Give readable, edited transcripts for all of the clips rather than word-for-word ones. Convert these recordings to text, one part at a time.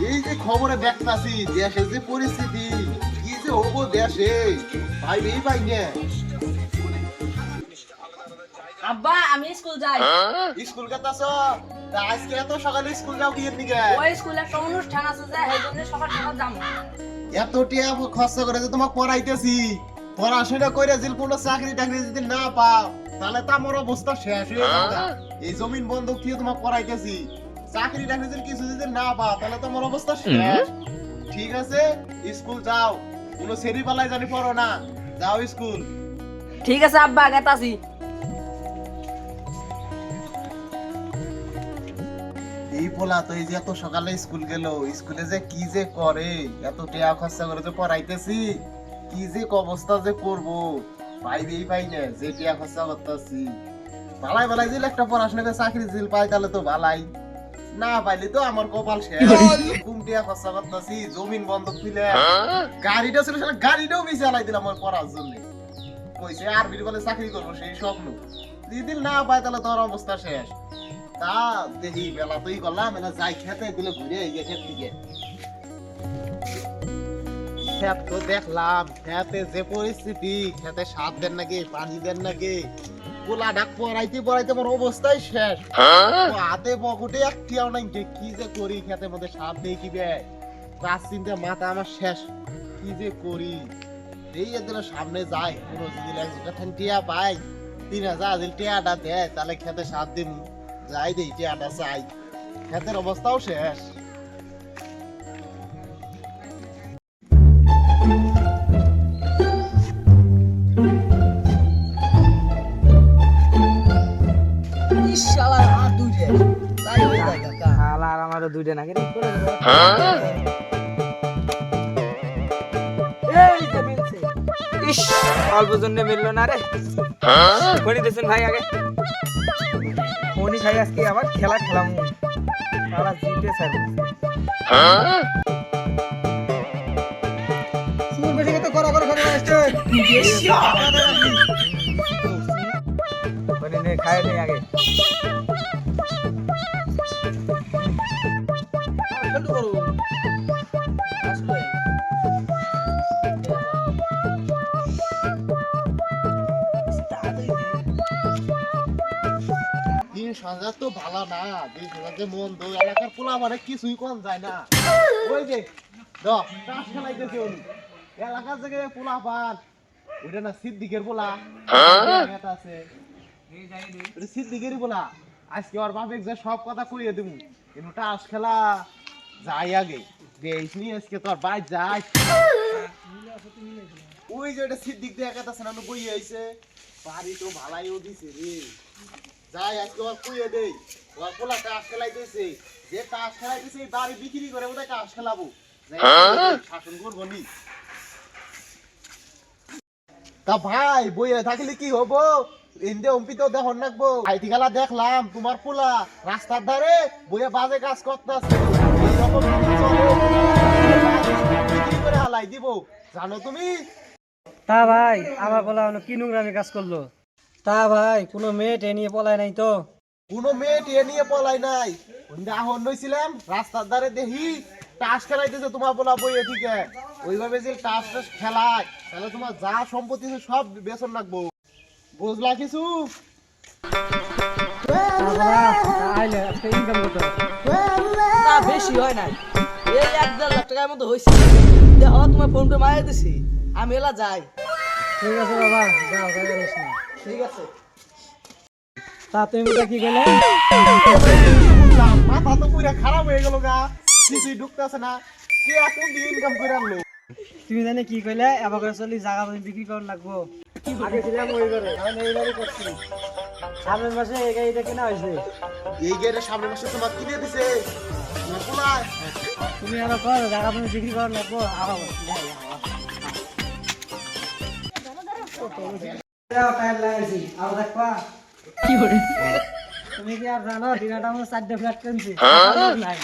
এই যে খবরে দেখতাছি দেশের যে পরিস্থিতি কি যে হবো দেশে ভাইবেই পাই না। আব্বা আমি স্কুল যাই। স্কুল গেতাছ? তা আজকে এত সকালে স্কুল যাও কি এর নিকে? ওই স্কুলে একটা অনুষ্ঠান আছে যে এই জন্য সকাল সকাল যাম। এত টিয়া খরচ করে যে তোমাকে পড়াইতেছি, পড়াশোনা করে যদি কোনো চাকরি টাকরি যদি না পাও তাহলে তো আমার অবস্থা শেষ হয়ে যাবে। এই জমিন বন্ধক দিয়ে তোমাকে পড়াইতেছি, চাকরি টাকরি যদি কিছু যদি না পাও তাহলে তো আমার অবস্থা শেষ। ঠিক আছে স্কুল যাও, কোনো সেরি পালাই জানি পড়ো না, যাও স্কুল। ঠিক আছে আব্বা গেতাছি। এই পোলা তো এই যে এত সকালে স্কুল গেল, স্কুলে যে কি যে করে, এত টাকা খরচা করে যে পড়াইতেছি, কি যে অবস্থা যে করবো ভাইবেই পাই না। যে টাকা খরচা করতেছি ভালাই ভালাই দিলে একটা পড়াশোনা করে চাকরি দিল পাই তাহলে তো ভালাই, না পাইলে তো আমার কপাল শেষ। এরকম টাকা খরচা করতেছি, জমিন বন্ধক দিলে গাড়িটা ছিল সেটা গাড়িটাও বেশি চালাই দিলাম আমার পড়ার জন্য। কইছে আরবির বলে চাকরি করবো সেই স্বপ্ন, যদি না পাই তাহলে তোর অবস্থা শেষ। তা দেখি বেলা তুই করলাম এলা যাই খেতে গুলো ঘুরে এই খেত থেকে খেত তো দেখলাম, খেতে যে পরিস্থিতি, খেতে সার দেন নাকি পানি দেন নাকি, পোলা ডাক পড়াইতে পড়াইতে আমার অবস্থাই শেষ। হাতে পকেটে একটিও নাই, কি যে করি খেতের মধ্যে সার দেই কি বে, তার চিন্তা মাথা আমার শেষ, কি যে করি। এই এদের সামনে যাই কোনো যদি টিয়া পাই 3000 যদি টিয়াটা দেয় তাহলে খেতে সার দিন যাই দেই টিয়াটা চাই, খেতের অবস্থাও শেষ। দুইটা নাকি অল্প জন্য মিললো না রে। খনি দিয়েছেন ভাই আগে, খনি খাই আজকে আবার খেলা খেলাম তারা জিতে স্যার। সুর বেশি কত করা করে করে আসছে খনি নে খায় নে আগে কত করব আসলে সাজা তো ভালো না, যে মন দো এলাকার পোলা মানে কিছুই কম যায় না। ওই যে টাস খেলাইতেছে উনি এলাকার জায়গায় পোলা পান, ওইটা না সিদ্দিকের পোলা আছে, সিদ্দিকেরই পোলা। আজকে ওর বাপেক যে সব কথা কইয়ে দেবো, কিন্তু টাস খেলা যাই আগে দেখিনি আজকে তোর বাইর যাই। ওই যে ওটা সিদ্দিক দেখাতেছে না বই আইছে, বাড়ি তো ভালাইও দিছে রে। যাই আজকে ওর কইয়ে দেই, ওর পোলা টাস খেলাইতেছে, যে টাস খেলাইতেছে বাড়ি বিক্রি করে ওদের টাস খেলাবো, শাসন করবো নি। তা ভাই বইয়ে থাকলে কি হবো, ইন্দে অম্পিত দেখুন রাখবো। আইটি খেলা দেখলাম তোমার পোলা রাস্তার ধারে বইয়ে বাজে কাজ করতেছে, এইরকম বিক্রি করে হালাই দিব জানো তুমি। তা ভাই আমার পোলা কি নোংরামি কাজ করলো? তা ভাই কোনো মেয়ে নিয়ে পলায় নাই তো? কোনো মেয়ে টিয়ে নিয়ে পলাই নাই, আহন নইছিলাম রাস্তার ধারে দেখি টাস খেলাইতেছে তোমার পোলা বইয়ে, ঠিক ওইভাবে যে টাস টাস খেলায় তাহলে তোমার যা সম্পত্তি সব বেতন রাখবো, বুঝলা কিছু? বেশি হয় নাই, এই 1.5 লাখ টাকার মতো হয়েছে। দেখো তোমার ফোন পে মারিয়ে দিছি, আমি এলা যাই। ঠিক আছে বাবা যাও যাই করিস না। ঠিক আছে। তা তুমি কি গেলে? মাথা তো পুরো খারাপ হয়ে গেল গা, কিছুই ঢুকতেছে না, কে এখন দিয়ে ইনকাম করে আনলো। তুমি জানি কি কইলে এবার করে চলি জায়গা তুমি বিক্রি করার লাগবো। আগে ছিলাম ওই ঘরে, এখন এইবারই করছি। সামনের মাসে এই গাড়িটা কেনা হয়েছে। এই গেটে সামনের মাসে তোমার কিনে দিছে তোমার পোলা, তুমি আবার কর জায়গা তুমি বিক্রি করার লাগবো। আবার টাইম লাগাইছি আর দেখবা কি করে। তুমি কি আর জানো দিনাটা আমার 4টে ফ্ল্যাট কিনছি নাই?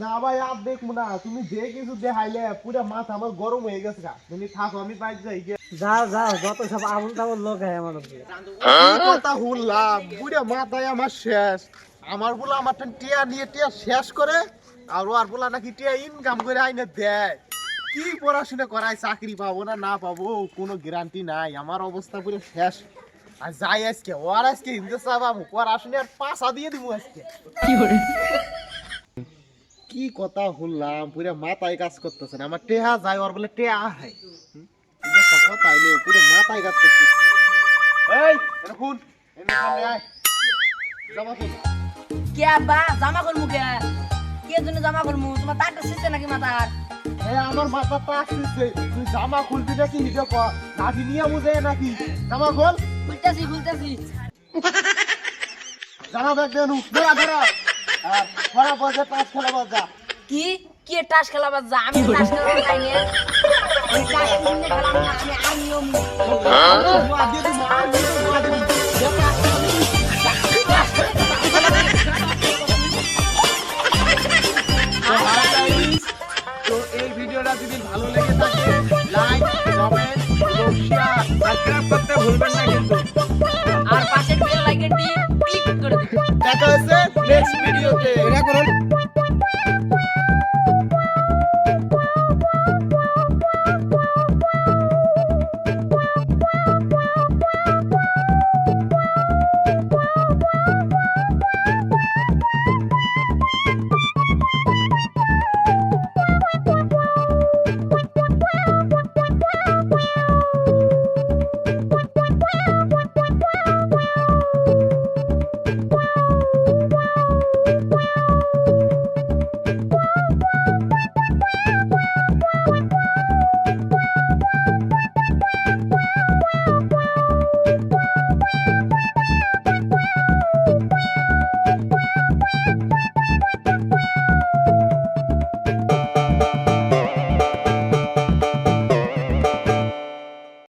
না ভাই আর দেখবো না, তুমি যে কিছু দেখাইলে পুরো মাথা আমার গরম হয়ে গেছে, তুমি থাকো আমি বাইরে যাই। যাও যাও, যত সব আবুল তাবুল লোক হয় আমার উপরে। কি কথা শুনলাম বুড়ে মাথায় আমার শেষ। আমার বলা আমার টিয়া নিয়ে টিয়া শেষ করে আর ওর বলা নাকি টিয়া ইনকাম করে আইনে দেয়। কি পড়াশোনা করায়, চাকরি পাবো না না পাবো কোনো গ্যারান্টি নাই। আমার অবস্থা পুরো শেষ। আর যাই আজকে ওর আজকে হিন্দু চাবাবো পড়াশোনার পাশা দিয়ে দিব আজকে। কি কথা শুনলাম পুরো মাথায় কাজ করতেছে না। আমার টেহা যায় ওর বলে টেহা হয়। কি একটা কথা হইলো পুরো মাথায় কাজ করতেছে। এই এটা শুন এনে সামনে আয় জামা খুল। কে আব্বা জামা করমু কে? কে জন্য জামা করমু? তোমার তারটা ছিঁড়ছে নাকি মাথার? আমার মাথা পাক দিচ্ছে। তুই জামা খুলবি নাকি হিডে কর, লাঠি নিয়ে বুঝে নাকি? জামা খোল, খুলতেছি খুলতেছি। জামা ব্যাগ দে নু ধরা ধরা। আর পড়া বসে পাঁচ খেলা বাজা। কি কি টাস খেলা বাজা? আমি টাস খেলা খাই না। আমি টাস কিনে খেলাম না, আমি আর নিয়ম বুয়া দিয়ে দিবো, আর দিয়ে দিবো, বুয়া দিয়ে দিবো। তো এই ভিডিওটা যদি ভালো লেগে থাকে লাইক কমেন্ট এবং শেয়ার সাবস্ক্রাইব করতে ভুলবেন না কিন্তু। আর পাশের বেল আইকনটি ক্লিক করে দিন। দেখা হচ্ছে নেক্সট ভিডিওতে।